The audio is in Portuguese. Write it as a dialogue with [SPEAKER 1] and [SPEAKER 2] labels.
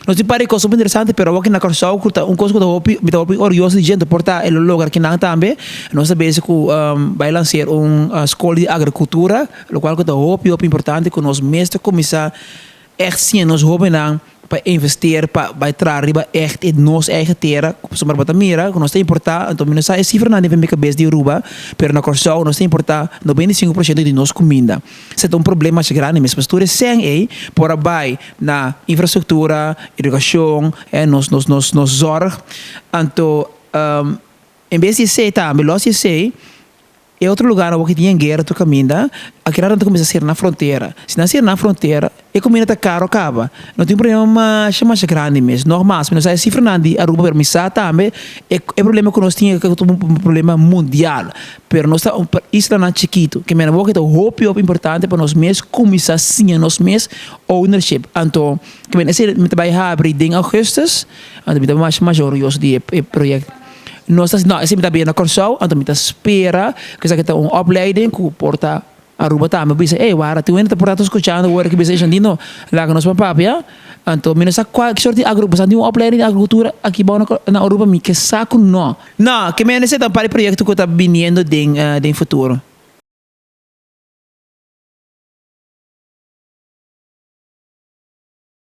[SPEAKER 1] Nós te pare coisa muito interessante, pero aqui na Corsau, um coisa que eu estou orgulhoso de gente, portar o lugar que não também, nós sabemos que vai lançar uma escola de agricultura, o qual que é muito importante, que nós mesmos começar echt sim, nós jovens não para investir, para trazer echt in nossa eigen terra, zomaar wat mira, que nós tem importar, então nós sai cifra na nível minha cabeça de Aruba, pero na Corsau nós tem importar 95% de nossa comida. Isso é problema mais grande, mas se tu sem aí, por aí na infraestrutura, educação, nos zorg, então em vez de ser também, nós sei é outro lugar onde tinha guerra tu caminha, aqui não começa a ser na fronteira. Se não ser na fronteira, a comida está caro acaba. Não tem problema mais grande mesmo, normal. Se não sai cifra nada, Aruba permissar também, é problema que nós tínhamos que é um problema mundial. Pero nós está isla na chiquito, que me lembro que é muito importante para nós mesmos começar sim nós mesmos ownership. Então, que me vai abrir em augustus, então me mais orgulhoso de projeto. Nós sempre bem na Corsau, então me espera que seja uma opleiding que porta Aruba também, bisa, wara tu ainda porta escutando agora que bisa andino lá que nós papá, ya. Então, me nessa qual que sorte de agro, bastante uma opleiding de agricultura aqui na Aruba me que saco não. Não, que me nesse para projeto que está vindo em futuro.